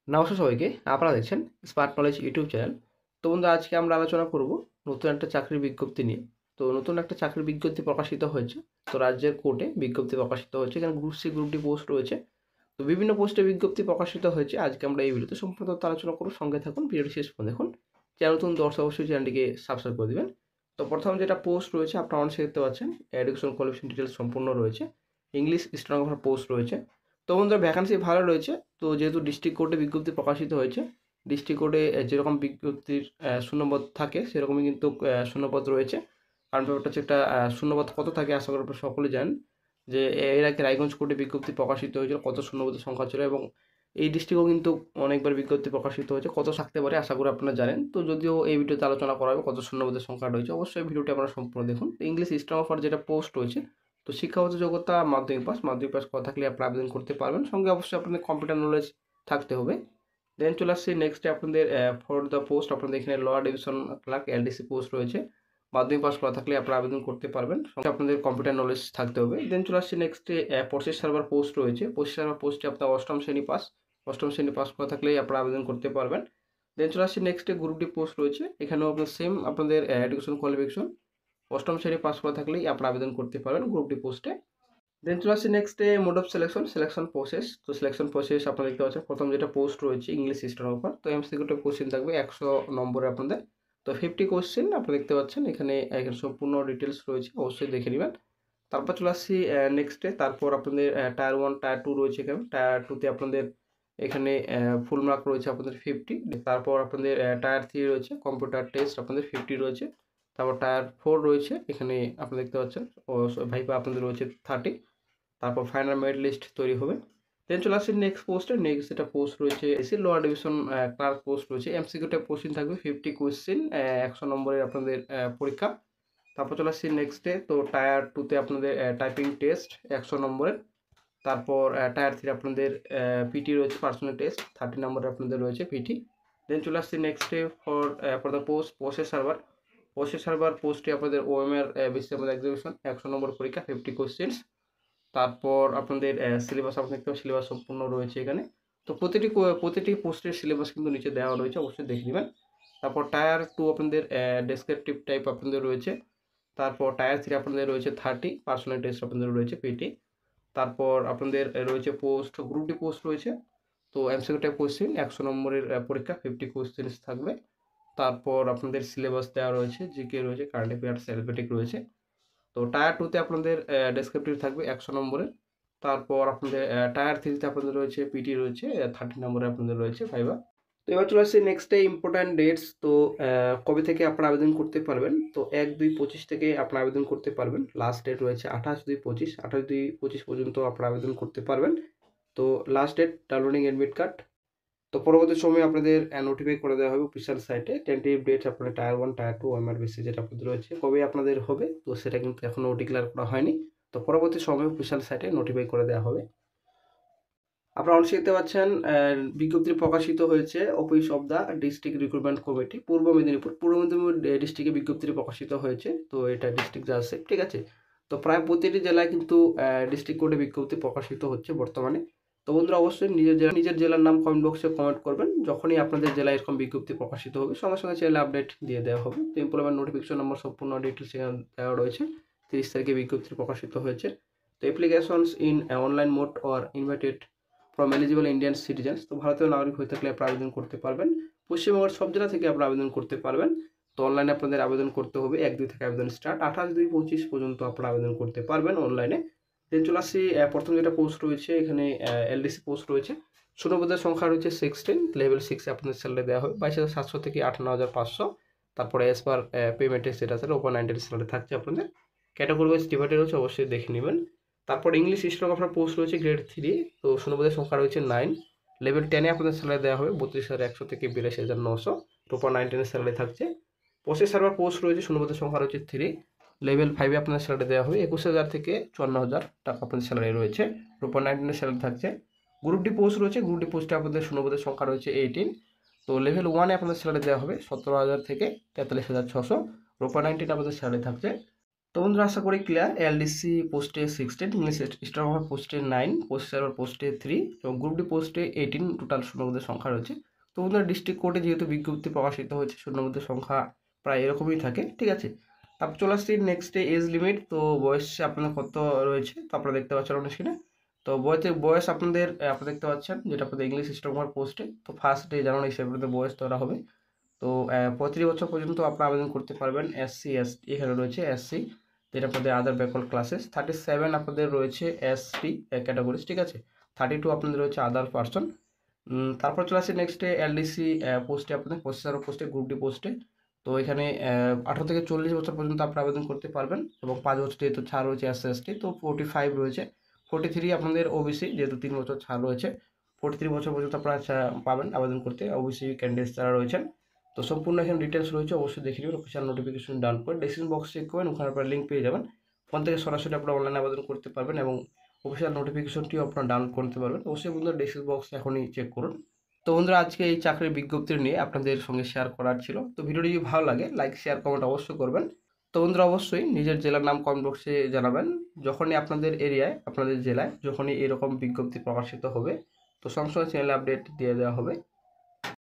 নমস্কার সবাইকে। আপনারা দেখছেন স্মার্ট নলেজ ইউটিউব চ্যানেল। তো বন্ধুরা, আজকে আমরা আলোচনা করব নতুন একটা চাকরির বিজ্ঞপ্তি নিয়ে। তো নতুন একটা চাকরির বিজ্ঞপ্তি প্রকাশিত হয়েছে। তো রাজ্যের কোর্টে বিজ্ঞপ্তি প্রকাশিত হয়েছে। এখানে group C group D post রয়েছে। তো বিভিন্ন পোস্টে বিজ্ঞপ্তি প্রকাশিত হয়েছে। আজকে আমরা এই ভিডিওতে সম্পূর্ণ তথ্য আলোচনা করব। সঙ্গে থাকুন, ভিডিওটি শেষ পর্যন্ত দেখুন। চ্যানেল নতুন দর্শক অবশ্যই চ্যানেলটিকে সাবস্ক্রাইব করে দিবেন। তো প্রথম যেটা পোস্ট রয়েছে আপনারা অনলাইনে দেখতে পাচ্ছেন, এডুকেশন কোয়ালিফিকেশন ডিটেলস সম্পূর্ণ রয়েছে। ইংলিশ স্টেনোগ্রাফার পোস্ট রয়েছে। তো বন্ধুরা, ভ্যাকান্সি ভালো রয়েছে। তো যেহেতু ডিস্ট্রিক্ট কোর্টে বিজ্ঞপ্তি প্রকাশিত হয়েছে, ডিস্ট্রিক্ট কোর্টে যেরকম বিজ্ঞপ্তির শূন্যপদ থাকে সেরকমই কিন্তু শূন্যপদ রয়েছে। কারণ ব্যাপারটা হচ্ছে একটা শূন্যপদ কত থাকে আশা করি আপনারা সকলে জানেন যে এর আগে রায়গঞ্জ কোর্টে বিজ্ঞপ্তি প্রকাশিত হয়েছিল কত শূন্যপদের সংখ্যা ছিল, এবং এই ডিস্ট্রিক্টেও কিন্তু অনেকবার বিজ্ঞপ্তি প্রকাশিত হয়েছে কত থাকতে পারে আশা করি আপনারা জানেন। তো যদিও এই ভিডিওতে আলোচনা করা হবে কত শূন্যপদের সংখ্যা রয়েছে, অবশ্যই ভিডিওটি আপনারা সম্পূর্ণ দেখুন। ইংলিশ স্টেনোগ্রাফার যেটা পোস্ট রয়েছে, তো শিক্ষাগত যোগ্যতা মাধ্যমিক পাস করা থাকলে আপনারা আবেদন করতে পারবেন। সঙ্গে অবশ্যই আপনাদের কম্পিউটার নলেজ থাকতে হবে। দেন চলে আসছি নেক্সটে আপনাদের ফর দ্য পোস্ট আপনাদের এখানে lower division clerk LDC post রয়েছে। মাধ্যমিক পাস করা থাকলে আপনারা আবেদন করতে পারবেন। সঙ্গে আপনাদের কম্পিউটার নলেজ থাকতে হবে। দেন চলে আসছি নেক্সটে প্রসেস সার্ভার পোস্ট রয়েছে। প্রসেস সার্ভার পোস্টে আপনার অষ্টম শ্রেণী পাস করা থাকলেই আপনারা আবেদন করতে পারবেন। দেন চলে আসছি নেক্সটে গ্রুপ ডি পোস্ট রয়েছে। এখানেও আপনার সেম আপনাদের এডুকেশন কোয়ালিফিকেশন অষ্টম শ্রেণী পাস করা থাকলেই আপনারা আবেদন করতে পারবেন গ্রুপ ডি পোস্টে। দেন চলে আসছে নেক্সটে মোড অফ সিলেকশন প্রসেস। তো সিলেকশন প্রসেস আপনারা দেখতে পাচ্ছেন, প্রথম যেটা পোস্ট রয়েছে ইংলিশ স্টেনোগ্রাফার। তো এমসিকিউটা কোশ্চেন থাকবে 100 নম্বরে আপনাদের। তো 50 কোশ্চেন আপনারা দেখতে পাচ্ছেন এখানে সম্পূর্ণ ডিটেলস রয়েছে, অবশ্যই দেখে নেবেন। তারপর চলে আসছি নেক্সটে। তারপর আপনাদের টায়ার 1 টায়ার 2 রয়েছে। এখানে টায়ার 2তে আপনাদের এখানে ফুল মার্ক রয়েছে আপনাদের 50। তারপর আপনাদের টায়ার 3 রয়েছে কম্পিউটার টেস্ট আপনাদের 50 রয়েছে। তারপর টায়ার 4 রয়েছে, এখানে আপনারা দেখতে পাচ্ছেন ভাইবা আপনাদের রয়েছে 30। তারপর ফাইনাল মেরিট লিস্ট তৈরি হবে। দেন চলে আসছি নেক্সট পোস্টে। নেক্সট যেটা পোস্ট রয়েছে এসি লোয়ার ডিভিশন ক্লার্ক পোস্ট রয়েছে। এমসিকিউটা কোশ্চেন থাকবে 50 কোশ্চেন, 100 নম্বরের আপনাদের পরীক্ষা। তারপর চলে আসছি নেক্সটে। তো টায়ার 2তে আপনাদের টাইপিং টেস্ট 100 নম্বরের। তারপর টায়ার 3 আপনাদের পিটি রয়েছে, পার্সোনাল টেস্ট 30 নম্বরের আপনাদের রয়েছে পিটি। দেন চলে আসছি নেক্সটে ফর দ্য প্রসেস সার্ভার পোস্টে আপনাদের ওএমআর বেসিস আপনাদের এক্সিবিশন 100 নম্বর পরীক্ষা 50 কোশ্চেন্স। তারপর আপনাদের সিলেবাস আপনাদের দেখতে সিলেবাস সম্পূর্ণ রয়েছে এখানে। তো প্রতিটি পোস্টের সিলেবাস কিন্তু নিচে দেওয়া রয়েছে, অবশ্যই দেখে নেবেন। তারপর টায়ার 2 আপনাদের ডেসক্রিপটিভ টাইপ আপনাদের রয়েছে। তারপর টায়ার 3 আপনাদের রয়েছে 30, পার্সোনাল টেস্ট আপনাদের রয়েছে পিটি। তারপর আপনাদের রয়েছে পোস্ট গ্রুপ ডি পোস্ট রয়েছে। তো এমসিকিউ টাইপ কোশ্চেন 100 নম্বরের পরীক্ষা 50 কোশ্চেন্স থাকবে। তারপর আপনাদের সিলেবাস দেওয়া রয়েছে, জিকে রয়েছে, কারেন্ট অ্যাফেয়ার্স, অ্যালফাবেটিক রয়েছে। তো টায়ার 2তে আপনাদের ডেসক্রিপটিভ থাকবে 100 নম্বরের। তারপর আপনাদের টায়ার 3তে আপনাদের রয়েছে পিটি রয়েছে 30 নম্বরে আপনাদের রয়েছে ভাইবা। তো এবার চলে আসছে নেক্সটে ইম্পর্ট্যান্ট ডেটস। তো কবে থেকে আপনারা আবেদন করতে পারবেন? তো 1-2-25 থেকে আপনারা আবেদন করতে পারবেন। লাস্ট ডেট রয়েছে 28-2-25, 28-2-25 পর্যন্ত আপনারা আবেদন করতে পারবেন। তো last date downloading admit card. তো পরবর্তী সময়ে আপনাদের নোটিফাই করে দেওয়া হবে অফিসিয়াল সাইটে। টেন্টেটিভ ডেটস আপনাদের টায়ার 1 টায়ার 2 ওএমআর বেসিস যেটা আপনাদের রয়েছে কবে আপনাদের হবে, তো সেটা কিন্তু এখনও ডিক্লেয়ার করা হয়নি। তো পরবর্তী সময়ে অফিসিয়াল সাইটে নোটিফাই করে দেওয়া হবে। আপনারা অবশ্যই দেখতে পাচ্ছেন বিজ্ঞপ্তি প্রকাশিত হয়েছে office of the district recruitment committee পূর্ব মেদিনীপুর ডিস্ট্রিক্টে বিজ্ঞপ্তি প্রকাশিত হয়েছে। তো এটা ডিস্ট্রিক্ট জাজে, ঠিক আছে। তো প্রায় প্রতিটি জেলায় কিন্তু ডিস্ট্রিক্ট কোর্টে বিজ্ঞপ্তি প্রকাশিত হচ্ছে বর্তমানে। তো বন্ধুরা, অবশ্যই নিজের জেলার নাম কমেন্ট বক্সে কমেন্ট করবেন। যখনই আপনাদের জেলায় এরকম বিজ্ঞপ্তি প্রকাশিত হবে সঙ্গে সঙ্গে চ্যানেলে আপডেট দিয়ে দেওয়া হবে। তো এমপ্লয়মেন্ট নোটিফিকেশন নম্বর সম্পূর্ণ ডিটেলস এখানে দেওয়া রয়েছে। 30 তারিখে বিজ্ঞপ্তি প্রকাশিত হয়েছে। তো applications in online mode are invited from eligible Indian citizens. তো ভারতীয় নাগরিক হয়ে থাকলে আপনারা আবেদন করতে পারবেন। পশ্চিমবঙ্গের সব জেলা থেকে আপনারা আবেদন করতে পারবেন। তো অনলাইনে আপনাদের আবেদন করতে হবে 1-2 থেকে আবেদন স্টার্ট, 28-2-25 পর্যন্ত আপনারা আবেদন করতে পারবেন অনলাইনে। দেন চলে আসছি প্রথম যেটা পোস্ট রয়েছে এখানে এলডিসি পোস্ট রয়েছে। শূন্যপদের সংখ্যা রয়েছে 16, লেভেল 6 আপনাদের স্যালারি দেওয়া হবে 22,700 থেকে 58,500। তারপরে এস পার পেমেন্টের সেটা আছে ওপর 90 স্যালারি থাকছে আপনাদের। ক্যাটাগরি ওয়াইজ ডিভাইডেড রয়েছে, অবশ্যই দেখে নেবেন। তারপর ইংলিশ স্টেনোগ্রাফার পোস্ট রয়েছে গ্রেড 3। তো শূন্যপদের সংখ্যা রয়েছে 9, লেভেল 10-এ আপনাদের স্যালারি দেওয়া হবে 32,100 থেকে 82,900, টোপার 19 স্যালারি থাকছে। প্রসেস সার্ভার পোস্ট রয়েছে, শূন্যপদের সংখ্যা রয়েছে 3, লেভেল 5-এ আপনাদের স্যালারি দেওয়া হবে 21,000 থেকে 54,000 টাকা আপনাদের স্যালারি রয়েছে, টোপার 19 স্যালারি থাকছে। গ্রুপ ডি পোস্ট রয়েছে, গ্রুপ ডি পোস্টে আপনাদের শূন্যপদের সংখ্যা রয়েছে 18। তো লেভেল 1-এ আপনাদের স্যালারি দেওয়া হবে 17,000 থেকে 43,600, টোপার 19 আপনাদের স্যালারি থাকছে। তো বন্ধুরা আশা করি ক্লিয়ার। এলডিসি পোস্টে 16, ইংলিশ স্টেনোগ্রাফার পোস্টে 9, পোস্ট সার্ভার পোস্টে 3 এবং গ্রুপ ডি পোস্টে 18 টোটাল শূন্যপদের সংখ্যা রয়েছে। তো বন্ধুরা ডিস্ট্রিক্ট কোর্টে যেহেতু বিজ্ঞপ্তি প্রকাশিত হয়েছে শূন্যপদের সংখ্যা প্রায় এরকমই থাকে, ঠিক আছে। তারপর চলে আসছি নেক্সটে এজ লিমিট। তো বয়স আপনাদের কত রয়েছে তো আপনারা দেখতে পাচ্ছেন অন স্ক্রিনে। তো বয়স আপনাদের আপনারা দেখতে পাচ্ছেন যেটা আপনাদের ইংলিশ স্টেনোগ্রাফার পোস্টে, তো 1 জানুয়ারি হিসেবে আপনাদের বয়স ধরা হবে। তো 35 বছর পর্যন্ত আপনারা আবেদন করতে পারবেন। এসসি এসটি এখানে রয়েছে এসসি, যেটা আপনাদের আদার ব্যাকওয়ার্ড ক্লাসেস। 37 আপনাদের রয়েছে এসটি ক্যাটাগরিজ, ঠিক আছে। 32 আপনাদের রয়েছে আদার পার্সন। তারপর চলে আসছে নেক্সটে এলডিসি পোস্টে আপনাদের প্রসেসর পোস্টে গ্রুপ ডি পোস্টে। তো এখানে 18 থেকে 40 বছর পর্যন্ত আপনারা আবেদন করতে পারবেন এবং 5 বছর যেহেতু ছাড় রয়েছে এসসি এসটি, তো 45 রয়েছে। 43 আপনাদের ওবিসি, যেহেতু 3 বছর ছাড় রয়েছে। 43 বছর পর্যন্ত আপনারা পাবেন আবেদন করতে ওবিসি ক্যান্ডিডেটস যারা রয়েছেন। তো সম্পূর্ণ এখানে ডিটেলস রয়েছে, অবশ্যই দেখে নেবেন। অফিসিয়াল নোটিফিকেশন ডাউন করে ডেসক্রিপশন বক্স চেক করবেন, ওখানে আপনারা লিঙ্ক পেয়ে যাবেন। ওখান থেকে সরাসরি আপনারা অনলাইনে আবেদন করতে পারবেন এবং অফিসিয়াল নোটিফিকেশনটিও আপনারা ডাউনলোড করতে পারবেন। অবশ্যই বন্ধুরা ডেসক্রিপশন বক্স এখনই চেক করুন। তো বন্ধুরা আজকে এই চাকরির বিজ্ঞপ্তি নিয়ে আপনাদের সঙ্গে শেয়ার করার ছিল। তো ভিডিওটি যদি ভালো লাগে লাইক শেয়ার কমেন্ট অবশ্যই করবেন। তো বন্ধুরা অবশ্যই নিজের জেলার নাম কমেন্ট বক্সে জানাবেন। যখনই আপনাদের এরিয়ায় আপনাদের জেলায় যখনই এরকম বিজ্ঞপ্তি প্রকাশিত হবে তো সঙ্গে সঙ্গে চ্যানেলে আপডেট দিয়ে দেওয়া হবে।